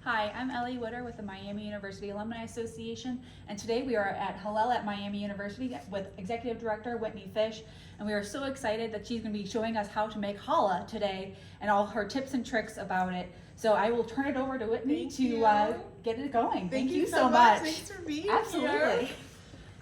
Hi, I'm Ellie Witter with the Miami University Alumni Association, and today we are at Hillel at Miami University with Executive Director Whitney Fisch, and we are so excited that she's going to be showing us how to make challah today and all her tips and tricks about it. So I will turn it over to Whitney to get it going. Thank you so much. Thanks for being Absolutely. here.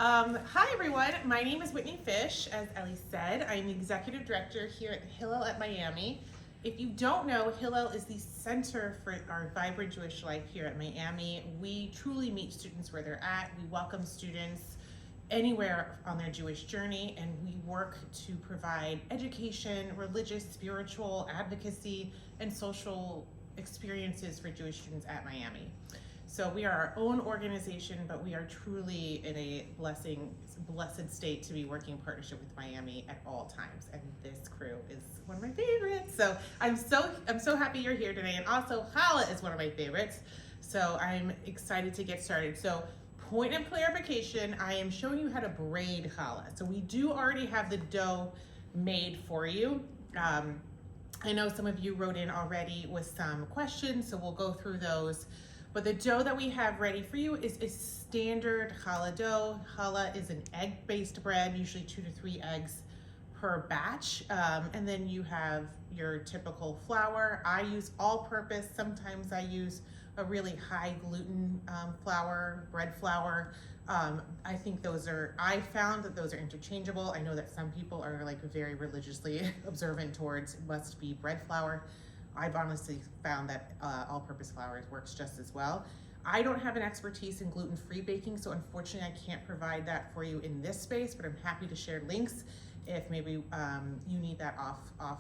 Hi everyone, my name is Whitney Fisch. As Ellie said, I'm the Executive Director here at Hillel at Miami. If you don't know, Hillel is the center for our vibrant Jewish life here at Miami. We truly meet students where they're at. We welcome students anywhere on their Jewish journey, and we work to provide education, religious, spiritual, advocacy, and social experiences for Jewish students at Miami. So we are our own organization, but we are truly in a blessed state to be working in partnership with Miami at all times. And this crew is one of my favorites. So I'm so happy you're here today. And also challah is one of my favorites. So I'm excited to get started. So point of clarification, I am showing you how to braid challah. So we do already have the dough made for you. I know some of you wrote in already with some questions, so we'll go through those. But the dough that we have ready for you is a standard challah dough. Challah is an egg-based bread, usually 2 to 3 eggs per batch. And then you have your typical flour. I use all-purpose. Sometimes I use a really high gluten flour, bread flour. I found that those are interchangeable. I know that some people are like very religiously observant towards must be bread flour. I've honestly found that all-purpose flour works just as well. I don't have an expertise in gluten-free baking, so unfortunately I can't provide that for you in this space, but I'm happy to share links if maybe you need that off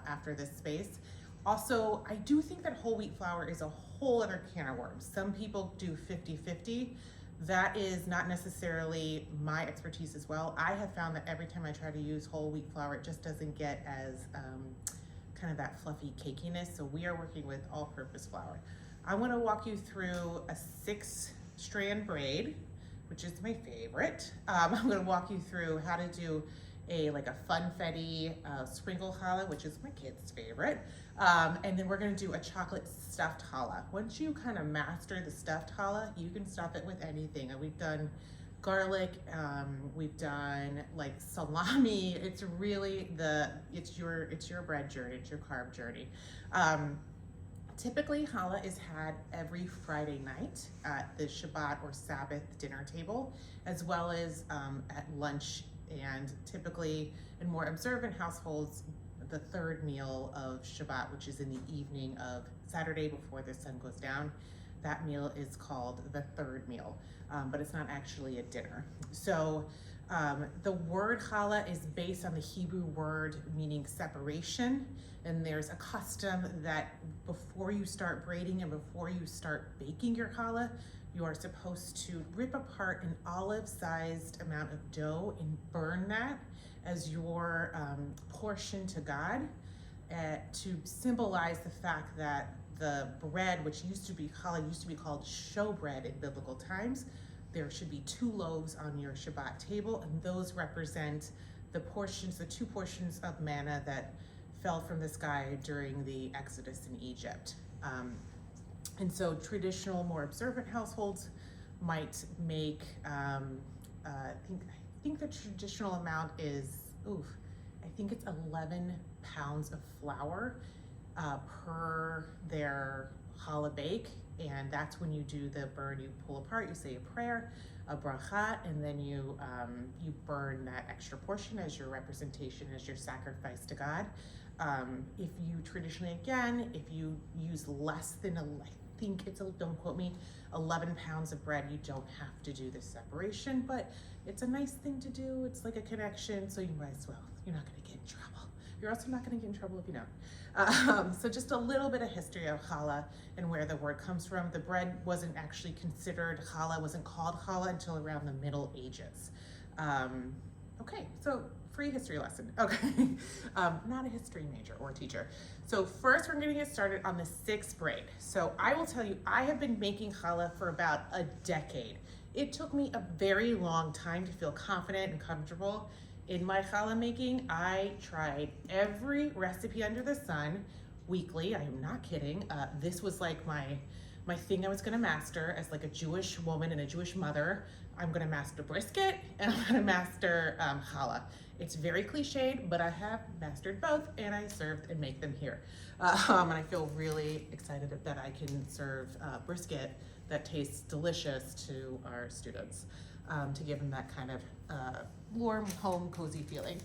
after this space. Also, I do think that whole wheat flour is a whole other can of worms. Some people do 50-50. That is not necessarily my expertise as well. I have found that every time I try to use whole wheat flour, it just doesn't get as kind of that fluffy cakiness. So we are working with all-purpose flour. I want to walk you through a 6-strand braid, which is my favorite. I'm going to walk you through how to do a funfetti sprinkle challah, which is my kid's favorite. And then we're going to do a chocolate stuffed challah. Once you kind of master the stuffed challah, you can stuff it with anything. And we've done garlic, we've done like salami. It's really it's your bread journey, it's your carb journey. Typically challah is had every Friday night at the Shabbat or Sabbath dinner table, as well as at lunch, and typically in more observant households, the third meal of Shabbat, which is in the evening of Saturday before the sun goes down. That meal is called the third meal, but it's not actually a dinner. So the word challah is based on the Hebrew word meaning separation, and there's a custom that before you start braiding and before you start baking your challah, you are supposed to rip apart an olive-sized amount of dough and burn that as your portion to God, to symbolize the fact that the bread, which used to be challah, used to be called showbread in biblical times. There should be 2 loaves on your Shabbat table, and those represent the 2 portions of manna that fell from the sky during the Exodus in Egypt. And so traditional, more observant households might make, I think the traditional amount is, I think it's 11 pounds of flour per their challah bake, and that's when you do the burn. You pull apart, you say a prayer, a bracha, and then you burn that extra portion as your representation, as your sacrifice to God. If you traditionally, again, if you use less than I think it's, don't quote me, 11 pounds of bread, you don't have to do this separation, but it's a nice thing to do. It's like a connection, so you might as well. You're not going to get in trouble. You're also not going to get in trouble if you don't. So just a little bit of history of challah and where the word comes from. The bread wasn't actually considered challah, wasn't called challah until around the Middle Ages. Okay, so free history lesson. Okay, not a history major or teacher. So first we're going to get started on the 6th braid. So I will tell you, I have been making challah for about a decade. It took me a very long time to feel confident and comfortable in my challah making. I tried every recipe under the sun weekly. I am not kidding. This was like my my thing I was gonna master as like a Jewish woman and a Jewish mother. I'm gonna master brisket and I'm gonna master challah. It's very cliched, but I have mastered both, and I served and make them here. And I feel really excited that I can serve brisket that tastes delicious to our students, to give them that kind of warm, home, cozy feeling.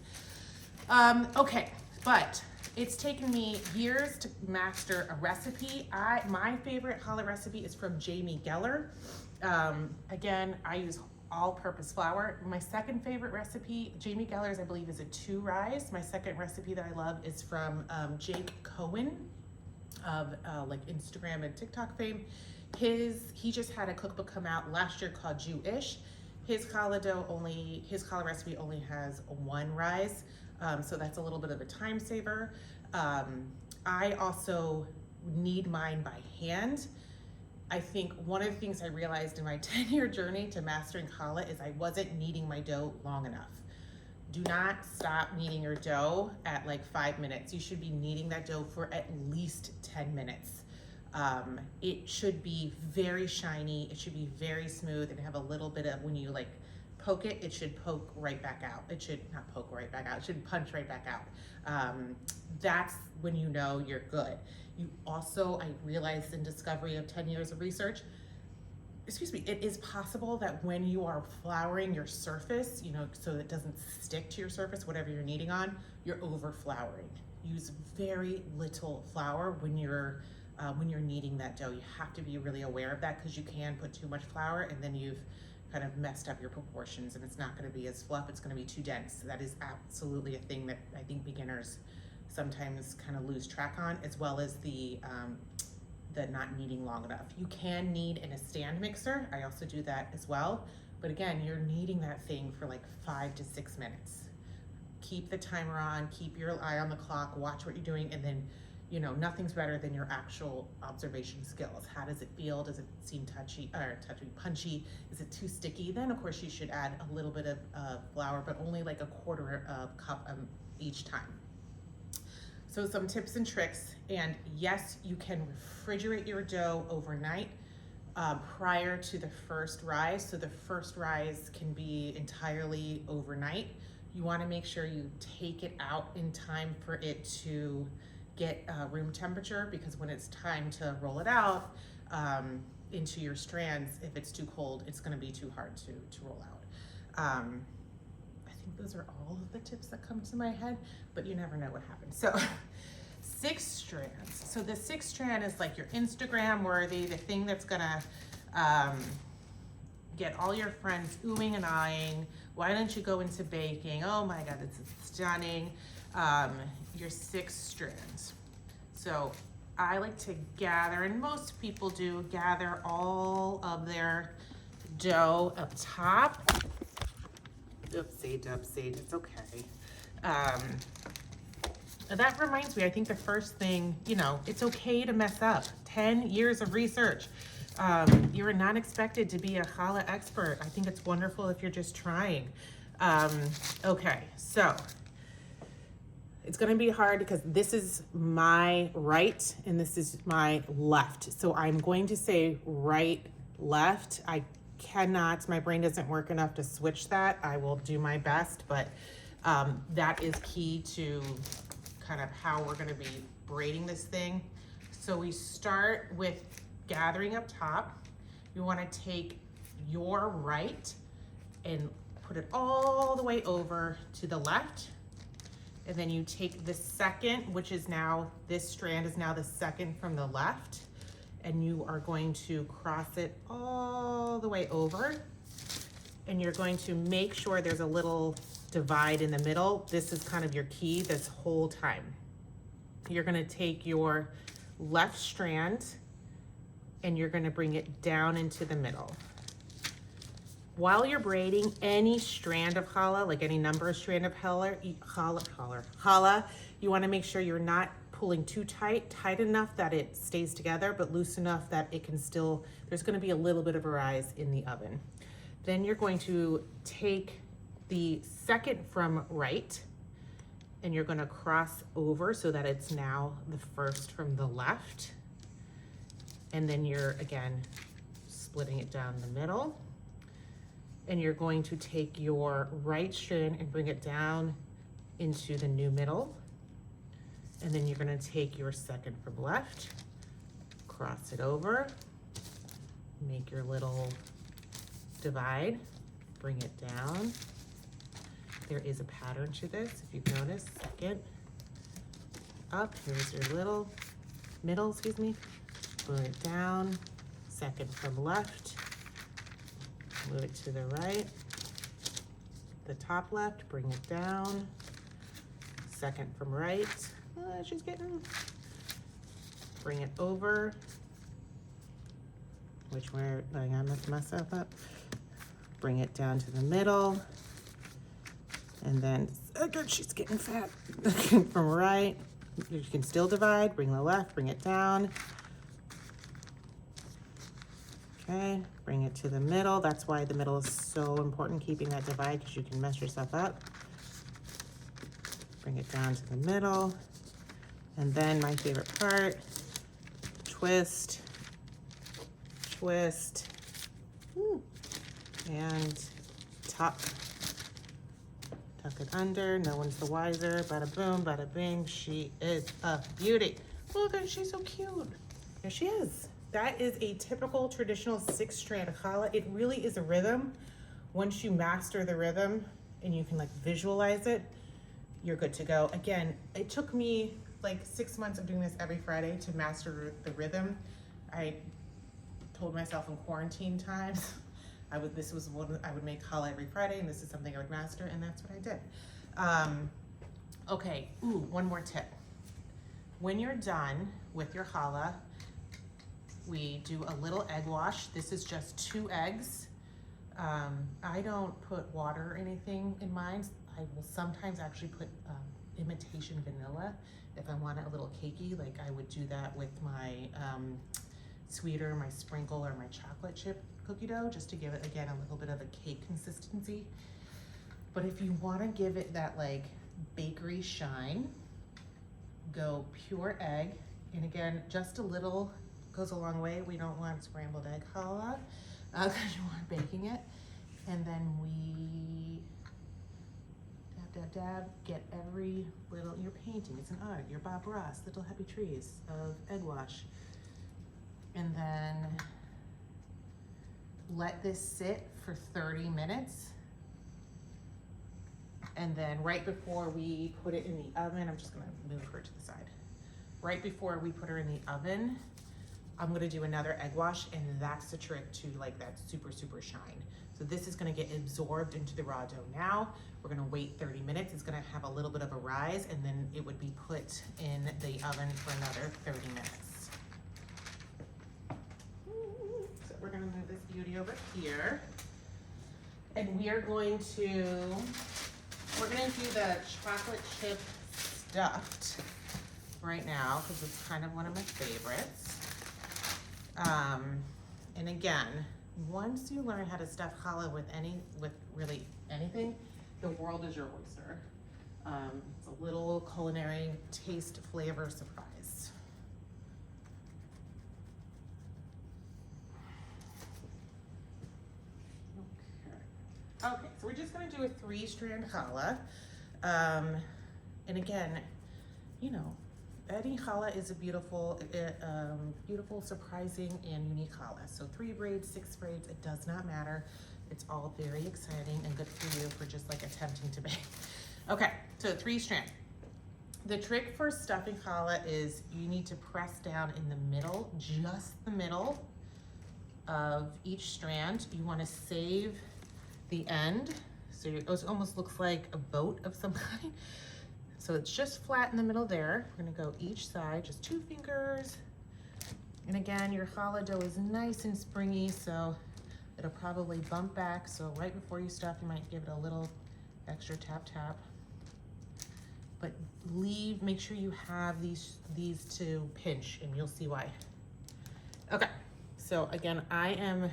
Okay, but it's taken me years to master a recipe. My favorite challah recipe is from Jamie Geller. Again, I use all-purpose flour. My second favorite recipe, Jamie Geller's, I believe, is a 2 rise. My second recipe that I love is from Jake Cohen of like Instagram and TikTok fame. He just had a cookbook come out last year called Jewish. His challah recipe only has 1 rise, so that's a little bit of a time saver. I also knead mine by hand. I think one of the things I realized in my 10-year journey to mastering challah is I wasn't kneading my dough long enough. Do not stop kneading your dough at like 5 minutes. You should be kneading that dough for at least 10 minutes. It should be very shiny. It should be very smooth and have a little bit of, when you like poke it, it should poke right back out. It should not poke right back out. It should punch right back out. That's when you know you're good. You also, I realized in discovery of 10 years of research, it is possible that when you are flouring your surface, so it doesn't stick to your surface, whatever you're kneading on, you're over flouring. Use very little flour when you're kneading that dough. You have to be really aware of that, because you can put too much flour and then you've kind of messed up your proportions and it's not going to be as fluff, it's going to be too dense. That is absolutely a thing that I think beginners sometimes kind of lose track on, as well as the not kneading long enough. You can knead in a stand mixer. I also do that as well. But again, you're kneading that thing for like 5 to 6 minutes. Keep the timer on, keep your eye on the clock, watch what you're doing, and then, nothing's better than your actual observation skills. How does it feel? Does it seem punchy? Is it too sticky? Then of course you should add a little bit of flour, but only like 1/4 cup each time. So some tips and tricks, and yes, you can refrigerate your dough overnight prior to the first rise. So the first rise can be entirely overnight. You wanna make sure you take it out in time for it to get room temperature, because when it's time to roll it out into your strands, if it's too cold, it's gonna be too hard to roll out. I think those are all of the tips that come to my head, but you never know what happens. So 6 strands. So the 6th strand is like your Instagram worthy, the thing that's gonna get all your friends oohing and eyeing. Why don't you go into baking? Oh my God, this is stunning. Your 6 strands. So I like to gather, and most people do, gather all of their dough up top. Oopsie doopsie, it's okay. That reminds me, I think the first thing, it's okay to mess up. 10 years of research. You're not expected to be a challah expert. I think it's wonderful if you're just trying. Okay, so it's gonna be hard because this is my right and this is my left. So I'm going to say right, left. I cannot, my brain doesn't work enough to switch that. I will do my best, but that is key to kind of how we're gonna be braiding this thing. So we start with gathering up top. You wanna take your right and put it all the way over to the left. And then you take the second, which is now, this strand is now the second from the left, and you are going to cross it all the way over. And you're going to make sure there's a little divide in the middle. This is kind of your key this whole time. You're gonna take your left strand and you're gonna bring it down into the middle. While you're braiding any strand of challah, like any number of strand of challah, you wanna make sure you're not pulling too tight enough that it stays together, but loose enough that it can still, there's gonna be a little bit of a rise in the oven. Then you're going to take the second from right and you're gonna cross over so that it's now the first from the left. And then you're, again, splitting it down the middle. And you're going to take your right strand and bring it down into the new middle. And then you're gonna take your second from left, cross it over, make your little divide, bring it down. There is a pattern to this, if you've noticed. Second, up, here's your little middle, excuse me. Bring it down, second from left, move it to the right. The top left, bring it down, second from right. She's getting, bring it over, which we're, I'm gonna mess up. Bring it down to the middle, and then, second, she's getting fat. From right, you can still divide, bring the left, bring it down. Okay, bring it to the middle. That's why the middle is so important, keeping that divide, because you can mess yourself up. Bring it down to the middle. And then my favorite part, twist, twist, and tuck. Tuck it under, no one's the wiser. Bada boom, bada bing, she is a beauty. Look, she's so cute. There she is. That is a typical traditional 6-strand challah. It really is a rhythm. Once you master the rhythm and you can like visualize it, you're good to go. Again, it took me like 6 months of doing this every Friday to master the rhythm. I told myself in quarantine times, this was one I would make challah every Friday, and this is something I would master, and that's what I did. Okay, one more tip. When you're done with your challah, we do a little egg wash. This is just 2 eggs. I don't put water or anything in mine. I will sometimes actually put imitation vanilla if I want it a little cakey, like I would do that with my sweeter, my sprinkle, or my chocolate chip cookie dough, just to give it, again, a little bit of a cake consistency. But if you want to give it that like bakery shine, go pure egg. And again, just a little goes a long way. We don't want scrambled egg challah because you want baking it. And then we dab, get every little, you're painting, it's an art, your Bob Ross, little happy trees of egg wash. And then let this sit for 30 minutes. And then right before we put it in the oven, I'm just gonna move her to the side. Right before we put her in the oven, I'm gonna do another egg wash, and that's the trick to like that super, super shine. So this is gonna get absorbed into the raw dough now. We're gonna wait 30 minutes. It's gonna have a little bit of a rise, and then it would be put in the oven for another 30 minutes. So we're gonna move this beauty over here. And we are going to, we're gonna do the chocolate chip stuffed right now, because it's kind of one of my favorites. And again, once you learn how to stuff challah with really anything, the world is your oyster. It's a little culinary taste, flavor surprise. Okay, so we're just gonna do a 3-strand challah. And again, you know, any challah is a beautiful, surprising, and unique challah. So 3 braids, 6 braids, it does not matter. It's all very exciting and good for you for just like attempting to bake. Okay, so 3-strand. The trick for stuffing challah is you need to press down in the middle, just the middle of each strand. You want to save the end, so it almost looks like a boat of some kind. So it's just flat in the middle there. We're gonna go each side, just 2 fingers. And again, your challah dough is nice and springy, so it'll probably bump back. So right before you stuff, you might give it a little extra tap tap. But make sure you have these to pinch, and you'll see why. Okay, so again, I am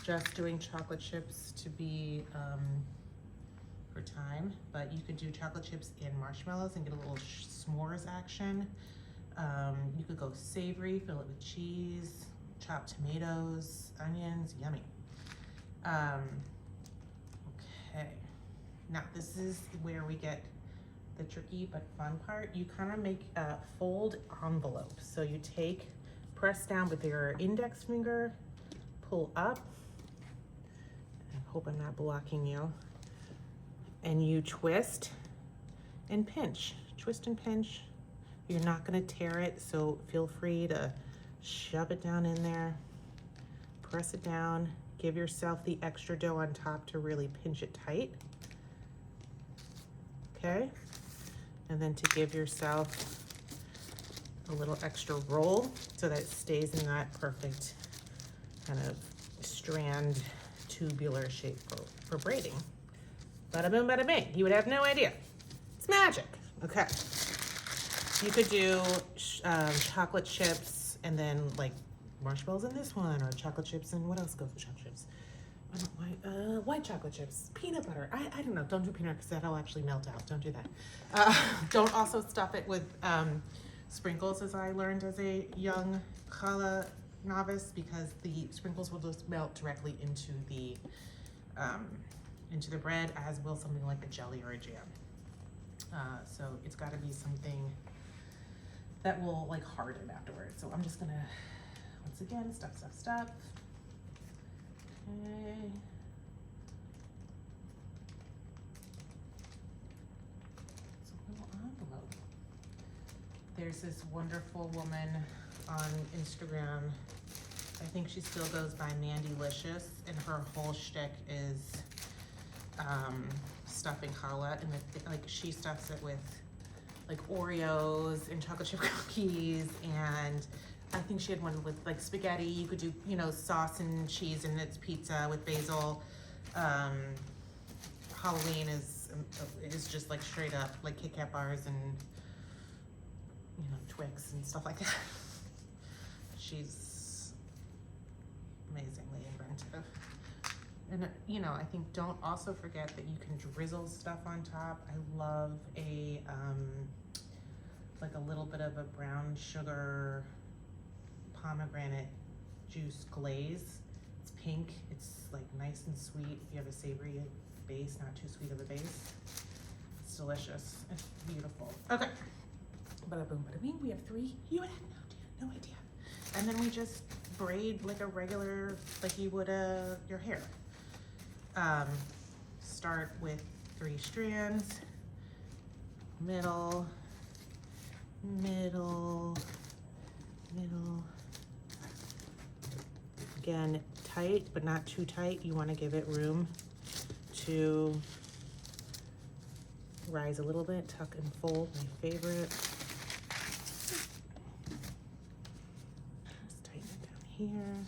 just doing chocolate chips to be for time, but you could do chocolate chips and marshmallows and get a little s'mores action. You could go savory, fill it with cheese, chopped tomatoes, onions, yummy. Okay, now this is where we get the tricky but fun part. You kind of make a fold envelope. So you press down with your index finger, pull up, I hope I'm not blocking you, and you twist and pinch. Twist and pinch. You're not gonna tear it, so feel free to shove it down in there, press it down, give yourself the extra dough on top to really pinch it tight. Okay, and then to give yourself a little extra roll so that it stays in that perfect kind of strand tubular shape for braiding. Bada boom, bada bing. You would have no idea. It's magic. Okay. You could do chocolate chips and then like marshmallows in this one, or chocolate chips and what else goes with chocolate chips? White chocolate chips, peanut butter. I don't know. Don't do peanut because that'll actually melt out. Don't do that. Don't also stuff it with sprinkles, as I learned as a young challah novice, because the sprinkles will just melt directly into the bread, as will something like a jelly or a jam. So it's got to be something that will like harden afterwards. So I'm just gonna once again stuff. Okay. It's a little envelope. There's this wonderful woman on Instagram. I think she still goes by Mandylicious, and her whole shtick is stuffing challah, and like she stuffs it with like Oreos and chocolate chip cookies, and I think she had one with like spaghetti. You could do, you know, sauce and cheese, and it's pizza with basil. Halloween is just like straight up like Kit Kat bars and, you know, Twix and stuff like that. She's amazingly inventive. And you know, I think don't also forget that you can drizzle stuff on top. I love a like a little bit of a brown sugar pomegranate juice glaze. It's pink, it's like nice and sweet. If you have a savory base, not too sweet of a base, it's delicious. It's beautiful. Okay, bada boom, bada bing. We have 3. You would have no idea. And then we just braid like a regular, like you would your hair. Start with 3 strands, middle, again, tight, but not too tight. You want to give it room to rise a little bit. Tuck and fold, my favorite. Just tighten it down here.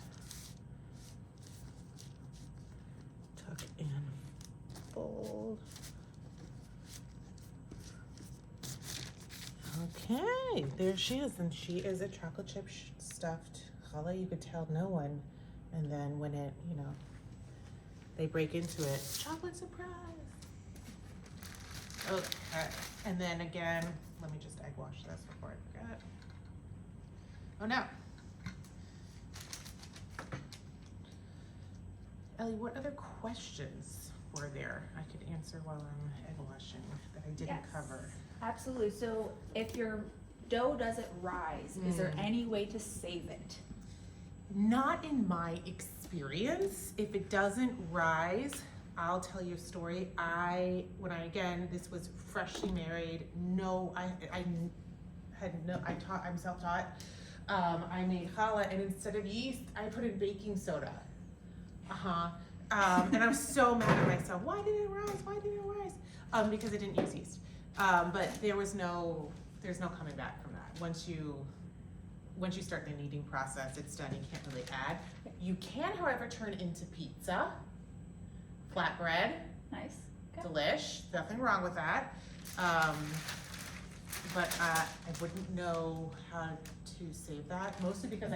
Tuck and fold. Okay, there she is, and she is a chocolate chip stuffed challah. You could tell no one, and then when it, you know, they break into it, chocolate surprise. Okay, and then again, let me just egg wash this before I forget. Oh no. Ellie, what other questions were there I could answer while I'm egg washing that I didn't cover? Absolutely. So if your dough doesn't rise, is there any way to save it? Not in my experience. If it doesn't rise, I'll tell you a story. Again, this was freshly married. I'm self-taught. I made challah, and instead of yeast, I put in baking soda. And I'm so mad at myself. Why didn't it rise? Because I didn't use yeast. But there's no coming back from that. Once you start the kneading process, it's done. You can't really add. You can, however, turn it into pizza, flatbread. Nice. Okay. Delish. Nothing wrong with that. But I wouldn't know how to save that, mostly because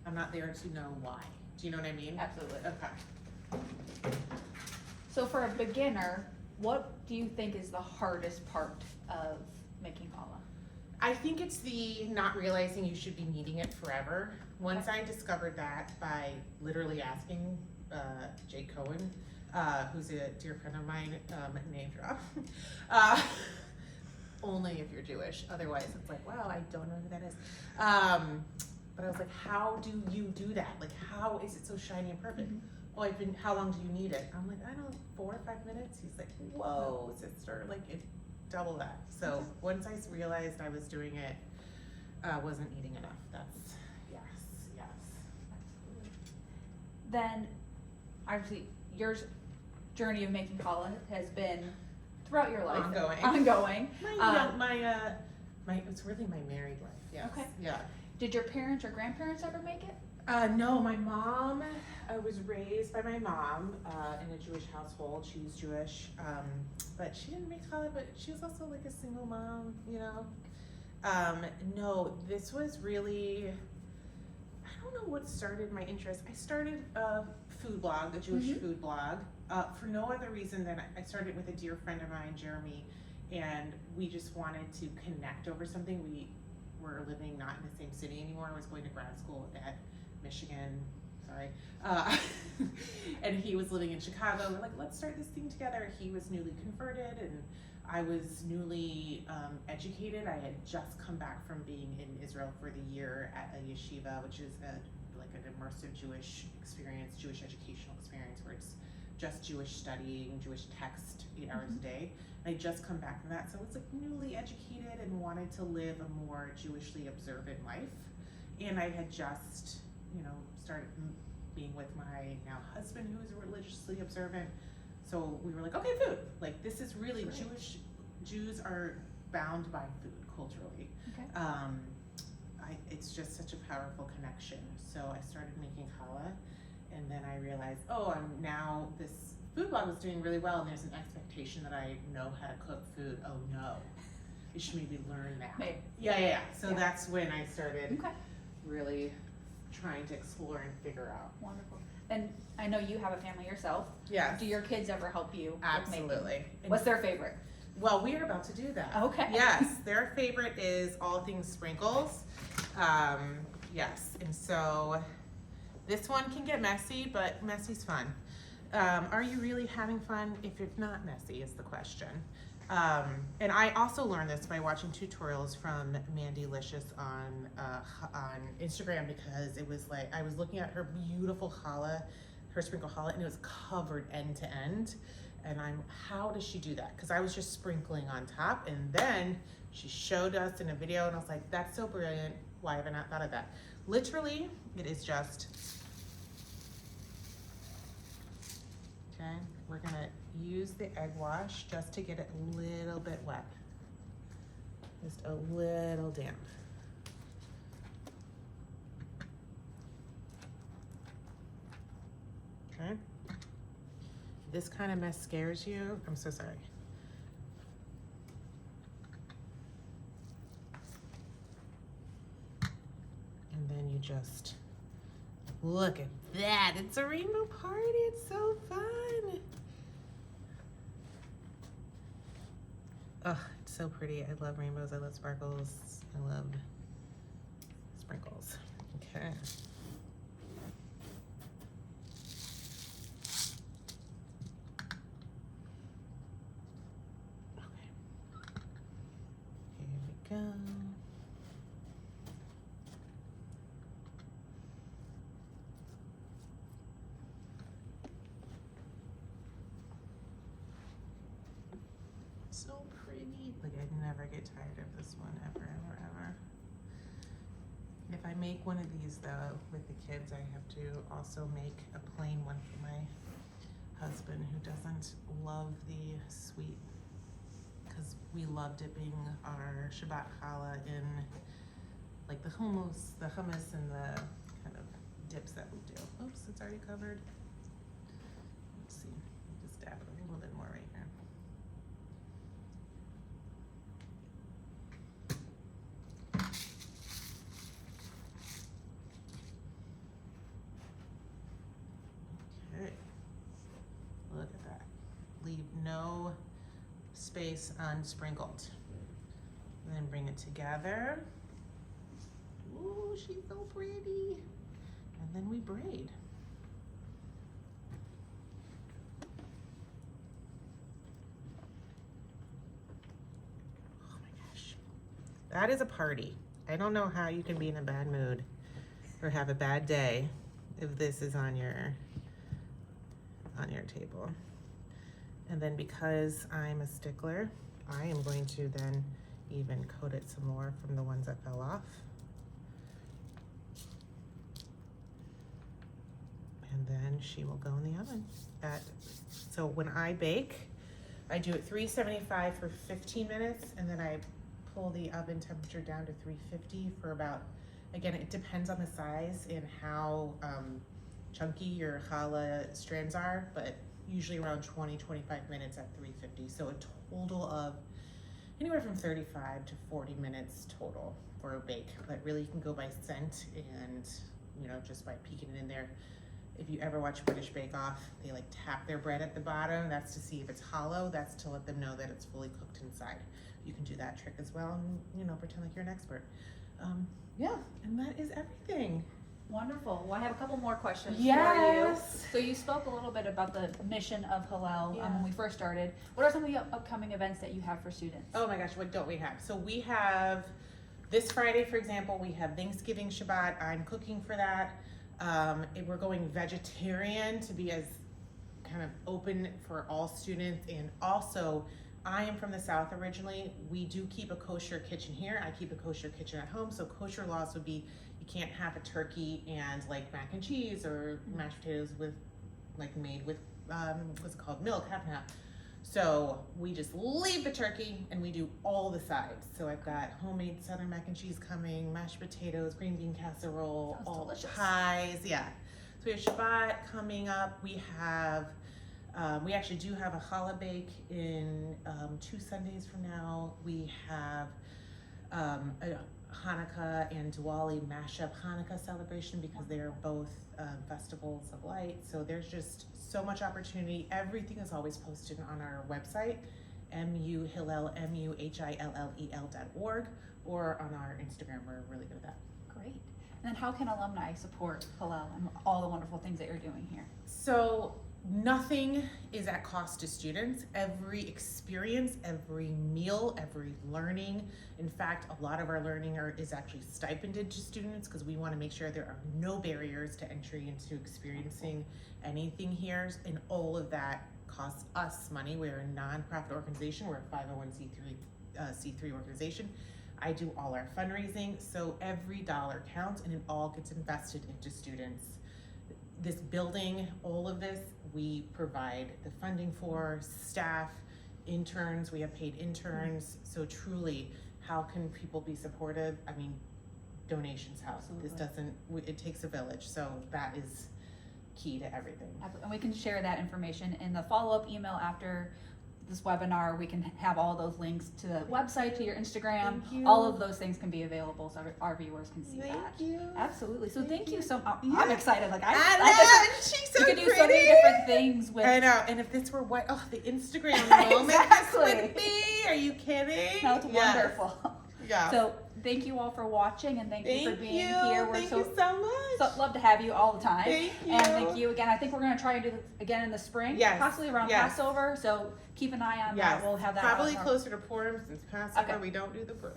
I'm not there to know why. Do you know what I mean? Absolutely. Okay. So for a beginner, what do you think is the hardest part of making challah? I think it's the not realizing you should be kneading it forever. Once I discovered that by literally asking Jake Cohen, who's a dear friend of mine, name drop, only if you're Jewish, otherwise it's like, wow, I don't know who that is. But I was like, how do you do that? Like, how is it so shiny and perfect? Oh, how long do you need it? I'm like, I don't know, 4 or 5 minutes. He's like, whoa, sister, like it double that. So once I realized I was doing it, wasn't eating enough. That's, yes. Absolutely. Then, obviously, your journey of making challah has been throughout your life. Ongoing. It's really my married life. Yes. Okay. Yeah. Did your parents or grandparents ever make it? No, my mom, I was raised by my mom in a Jewish household. She's Jewish, but she didn't make challah, but she was also like a single mom, you know. No, this was really, I don't know what started my interest. I started a food blog, a Jewish food blog, for no other reason than I started with a dear friend of mine, Jeremy, and we just wanted to connect over something. We were living not in the same city anymore. I was going to grad school at Michigan, sorry, and he was living in Chicago. We're like, let's start this thing together. He was newly converted and I was newly educated. I had just come back from being in Israel for the year at a yeshiva, which is like an immersive Jewish experience, Jewish educational experience, where it's just Jewish studying, Jewish text 8 hours a day. And I just come back from that, so I was like newly educated and wanted to live a more Jewishly observant life. And I had just, started being with my now husband, who is religiously observant. So we were like, okay, food. Like, this is really Jewish. Jews are bound by food culturally. Okay. It's just such a powerful connection. So I started making challah, and then I realized, this food blog was doing really well, and there's an expectation that I know how to cook food. Oh no, you should maybe learn that. Maybe. Yeah. So that's when I started really trying to explore and figure out. Wonderful. And I know you have a family yourself. Yes. Do your kids ever help you? Absolutely. With making? What's their favorite? Well, we are about to do that. Okay. Yes, their favorite is all things sprinkles. Yes, and so this one can get messy, but messy's fun. Are you really having fun if it's not messy is the question. And I also learned this by watching tutorials from Mandy Licious on Instagram, because it was like, I was looking at her beautiful challah, her sprinkle challah, and it was covered end to end. And how does she do that? Because I was just sprinkling on top, and then she showed us in a video, and I was like, that's so brilliant. Why have I not thought of that? Literally, it is just, okay, we're gonna use the egg wash just to get it a little bit wet. Just a little damp. Okay. This kind of mess scares you. I'm so sorry. And then you just look at that. It's a rainbow party. It's so fun. Oh, it's so pretty. I love rainbows. I love sparkles. I love sprinkles. Okay. Go. So pretty. Like, I'd never get tired of this one ever. If I make one of these though with the kids, I have to also make a plain one for my husband, who doesn't love the sweet, because we loved it being our Shabbat challah in like the hummus and the kind of dips that we do. Oops, it's already covered. Let's see, just dab it a little bit more right here. Okay, look at that. Leave no space unsprinkled. And then bring it together. Ooh, she's so pretty. And then we braid. Oh my gosh. That is a party. I don't know how you can be in a bad mood or have a bad day if this is on your table. And then because I'm a stickler, I am going to then even coat it some more from the ones that fell off. And then she will go in the oven. So when I bake, I do it 375 for 15 minutes, and then I pull the oven temperature down to 350 for about, again, it depends on the size and how chunky your challah strands are, but usually around 20-25 minutes at 350. So a total of anywhere from 35 to 40 minutes total for a bake. But really you can go by scent and, you know, just by peeking it in there. If you ever watch British Bake Off, they like tap their bread at the bottom. That's to see if it's hollow. That's to let them know that it's fully cooked inside. You can do that trick as well and, you know, pretend like you're an expert. Yeah, and that is everything. Wonderful. Well, I have a couple more questions Yes. for you. So you spoke a little bit about the mission of Hillel when we first started. What are some of the upcoming events that you have for students? Oh my gosh, what don't we have? So we have this Friday, for example, we have Thanksgiving Shabbat. I'm cooking for that. We're going vegetarian to be as kind of open for all students. And also, I am from the South originally. We do keep a kosher kitchen here. I keep a kosher kitchen at home. So kosher laws would be you can't have a turkey and like mac and cheese or mashed potatoes with like made with what's it called, milk, half and half. So we just leave the turkey and we do all the sides. So I've got homemade southern mac and cheese coming, mashed potatoes, green bean casserole, Sounds all delicious. pies. Yeah. So we have Shabbat coming up. We have we actually do have a challah bake in 2 Sundays from now. We have a Hanukkah and Diwali mashup Hanukkah celebration because they are both festivals of light. So there's just so much opportunity. Everything is always posted on our website, muhillel.org, or on our Instagram. We're really good at that. Great. And then how can alumni support Hillel and all the wonderful things that you're doing here? So nothing is at cost to students. Every experience, every meal, every learning. In fact, a lot of our learning is actually stipended to students because we want to make sure there are no barriers to entry into experiencing anything here. And all of that costs us money. We're a nonprofit organization. We're a 501c3 organization. I do all our fundraising. So every dollar counts and it all gets invested into students. This building, all of this, we provide the funding for, staff, interns, we have paid interns. So truly, how can people be supportive? I mean, donations help. Absolutely. This doesn't, it takes a village. So that is key to everything. And we can share that information in the follow-up email after this webinar. We can have all those links to the website, to your Instagram. Thank you. All of those things can be available so our viewers can see Thank that. you. Absolutely. So thank you so much. Yeah. I'm excited. Like I know, she's so you can do pretty. so many different things with. I know, and if this were what, the Instagram moment Exactly. this would be, are you kidding? That's Yes. wonderful. Yeah. So thank you all for watching and thank you for being here. We're Thank you so much. love to have you all the time. Thank you. And thank you again. I think we're going to try and do this again in the spring, Yes. possibly around Yes. Passover. So keep an eye on Yes. that. We'll have that Probably on our- closer to Purim since Passover Okay. we don't do the bread.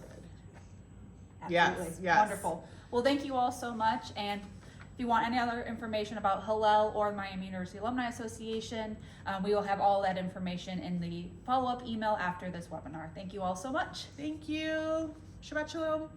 Absolutely. Yes, yes. Wonderful. Well, thank you all so much. And if you want any other information about Hillel or the Miami University Alumni Association, we will have all that information in the follow-up email after this webinar. Thank you all so much. Thank you. Shabbat shalom.